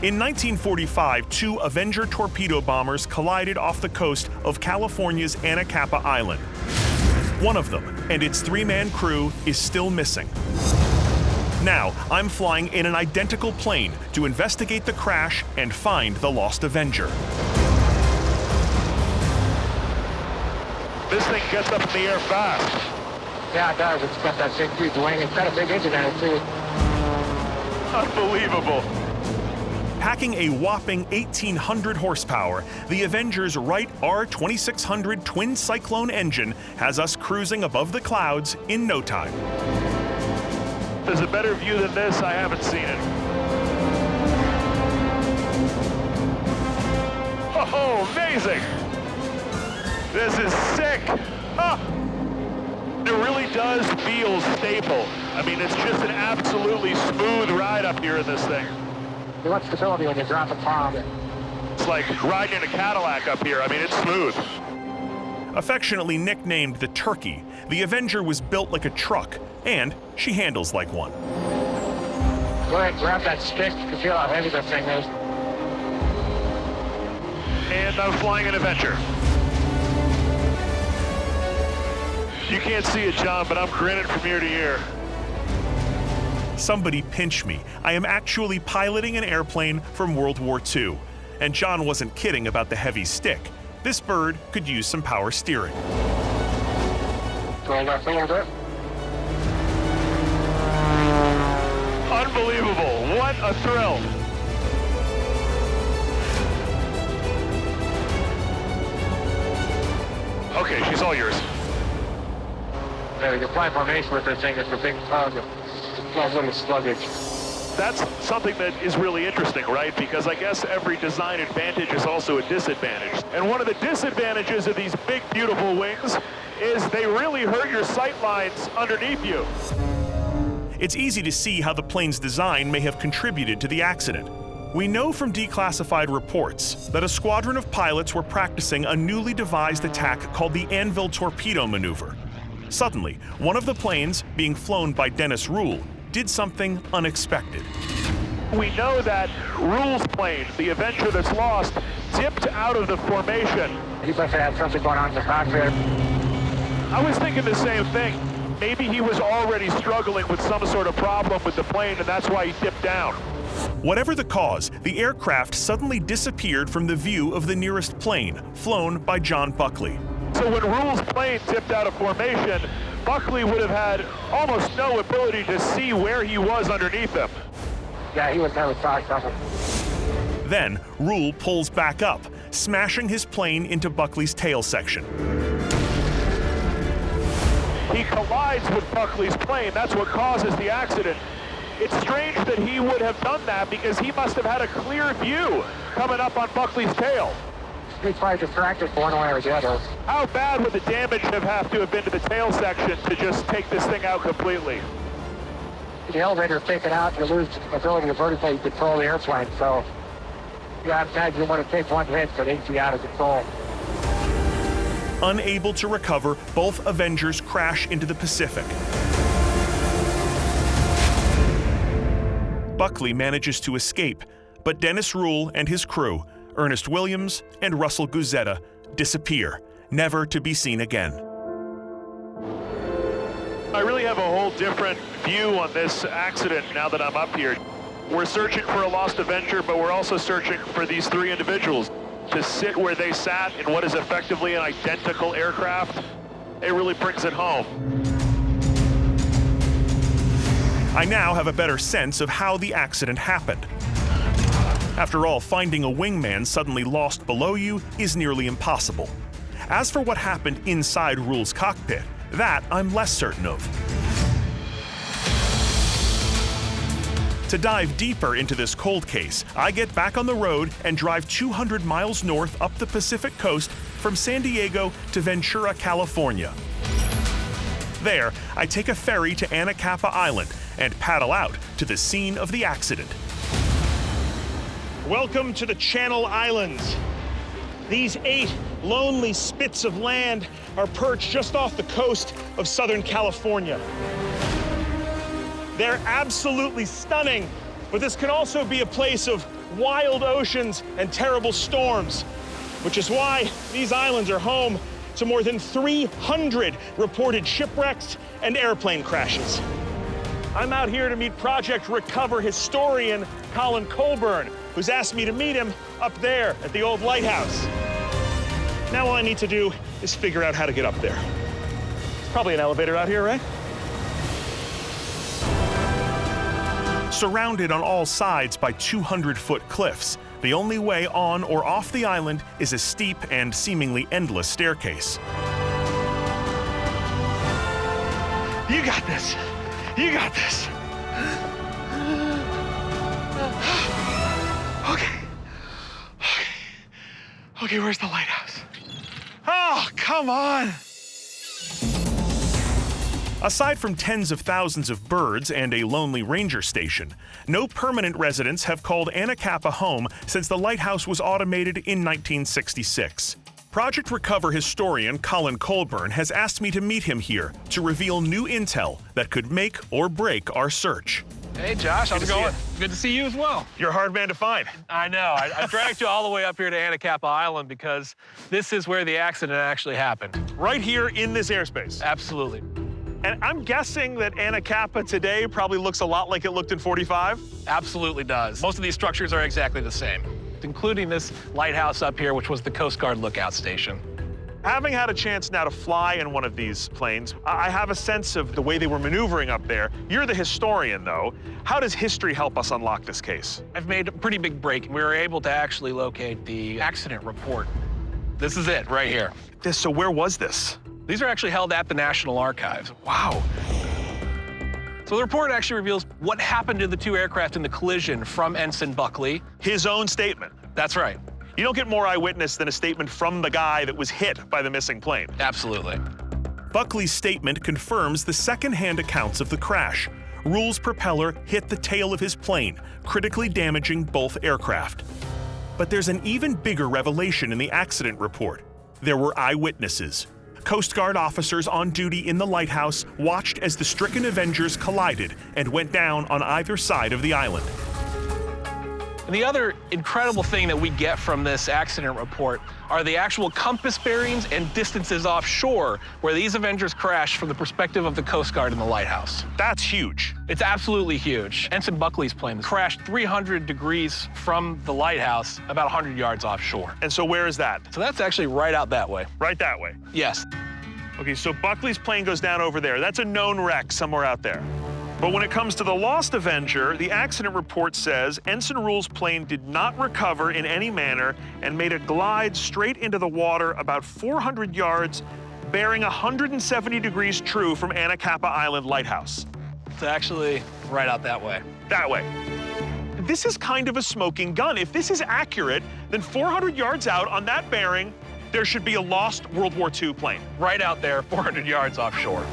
In 1945, two Avenger torpedo bombers collided off the coast of California's Anacapa Island. One of them and its three-man crew is still missing. Now, I'm flying in an identical plane to investigate the crash and find the lost Avenger. This thing gets up in the air fast. Yeah, it does. It's got that big, huge wing. It's got a big engine in it, too. Unbelievable. Packing a whopping 1,800 horsepower, the Avenger's Wright R2600 twin Cyclone engine has us cruising above the clouds in no time. There's a better view than this. I haven't seen it. Oh, amazing! This is sick! Huh. It really does feel stable. I mean, it's just an absolutely smooth ride up here in this thing. You want stability when you drop a bomb. It's like riding in a Cadillac up here. I mean, it's smooth. Affectionately nicknamed the Turkey, the Avenger was built like a truck, and she handles like one. Go ahead, grab that stick to feel how heavy that thing is. And I'm flying an Avenger. You can't see it, John, but I'm grinning from ear to ear. Somebody pinch me. I am actually piloting an airplane from World War II. And John wasn't kidding about the heavy stick. This bird could use some power steering. Go left a little bit. Unbelievable. What a thrill. Okay, she's all yours. There, you fly formation with this thing. It's a big cloud. It's a little sluggish. That's something that is really interesting, right? Because I guess every design advantage is also a disadvantage. And one of the disadvantages of these big, beautiful wings is they really hurt your sight lines underneath you. It's easy to see how the plane's design may have contributed to the accident. We know from declassified reports that a squadron of pilots were practicing a newly devised attack called the Anvil Torpedo Maneuver. Suddenly, one of the planes, being flown by Dennis Rule, did something unexpected. We know that Rule's plane, the Avenger that's lost, dipped out of the formation. He must have had something going on in the cockpit. I was thinking the same thing. Maybe he was already struggling with some sort of problem with the plane, and that's why he dipped down. Whatever the cause, the aircraft suddenly disappeared from the view of the nearest plane, flown by John Buckley. So when Rule's plane tipped out of formation, Buckley would have had almost no ability to see where he was underneath him. Yeah, he would never saw something. Then, Rule pulls back up, smashing his plane into Buckley's tail section. He collides with Buckley's plane. That's what causes the accident. It's strange that he would have done that because he must have had a clear view coming up on Buckley's tail. He probably distracted one way or the other. How bad would the damage have to have been to the tail section to just take this thing out completely? The elevator's taken out, you lose the ability to vertically control the airplane, so you imagine you want to take one hit, but it'd be out of control. Unable to recover, both Avengers crash into the Pacific. Buckley manages to escape, but Dennis Rule and his crew, Ernest Williams and Russell Guzetta, disappear, never to be seen again. I really have a whole different view on this accident now that I'm up here. We're searching for a lost Avenger, but we're also searching for these three individuals. To sit where they sat in what is effectively an identical aircraft, it really brings it home. I now have a better sense of how the accident happened. After all, finding a wingman suddenly lost below you is nearly impossible. As for what happened inside Rule's cockpit, that I'm less certain of. To dive deeper into this cold case, I get back on the road and drive 200 miles north up the Pacific coast from San Diego to Ventura, California. There, I take a ferry to Anacapa Island and paddle out to the scene of the accident. Welcome to the Channel Islands. These 8 lonely spits of land are perched just off the coast of Southern California. They're absolutely stunning, but this can also be a place of wild oceans and terrible storms, which is why these islands are home to more than 300 reported shipwrecks and airplane crashes. I'm out here to meet Project Recover historian Colin Colburn, who's asked me to meet him up there at the old lighthouse. Now all I need to do is figure out how to get up there. There's probably an elevator out here, right? Surrounded on all sides by 200-foot cliffs, the only way on or off the island is a steep and seemingly endless staircase. You got this. You got this. Okay, where's the lighthouse? Oh, come on. Aside from tens of thousands of birds and a lonely ranger station, no permanent residents have called Anacapa home since the lighthouse was automated in 1966. Project Recover historian Colin Colburn has asked me to meet him here to reveal new intel that could make or break our search. Hey, Josh, how's it going? Good to see you as well. You're a hard man to find. I know. I dragged you all the way up here to Anacapa Island because this is where the accident actually happened. Right here in this airspace. Absolutely. And I'm guessing that Anacapa today probably looks a lot like it looked in 45? Absolutely does. Most of these structures are exactly the same, including this lighthouse up here, which was the Coast Guard lookout station. Having had a chance now to fly in one of these planes, I have a sense of the way they were maneuvering up there. You're the historian, though. How does history help us unlock this case? I've made a pretty big break. We were able to actually locate the accident report. This is it right here. So where was this? These are actually held at the National Archives. Wow. So the report actually reveals what happened to the two aircraft in the collision from Ensign Buckley. His own statement. That's right. You don't get more eyewitness than a statement from the guy that was hit by the missing plane. Absolutely. Buckley's statement confirms the second-hand accounts of the crash. Rule's propeller hit the tail of his plane, critically damaging both aircraft. But there's an even bigger revelation in the accident report. There were eyewitnesses. Coast Guard officers on duty in the lighthouse watched as the stricken Avengers collided and went down on either side of the island. And the other incredible thing that we get from this accident report are the actual compass bearings and distances offshore where these Avengers crashed from the perspective of the Coast Guard in the lighthouse. That's huge. It's absolutely huge. Ensign Buckley's plane crashed 300 degrees from the lighthouse, about 100 yards offshore. And so where is that? So that's actually right out that way. Right that way. Yes. Okay, so Buckley's plane goes down over there. That's a known wreck somewhere out there. But when it comes to the lost Avenger, the accident report says Ensign Rule's plane did not recover in any manner and made a glide straight into the water about 400 yards, bearing 170 degrees true from Anacapa Island Lighthouse. It's actually right out that way. That way. This is kind of a smoking gun. If this is accurate, then 400 yards out on that bearing, there should be a lost World War II plane. Right out there, 400 yards offshore.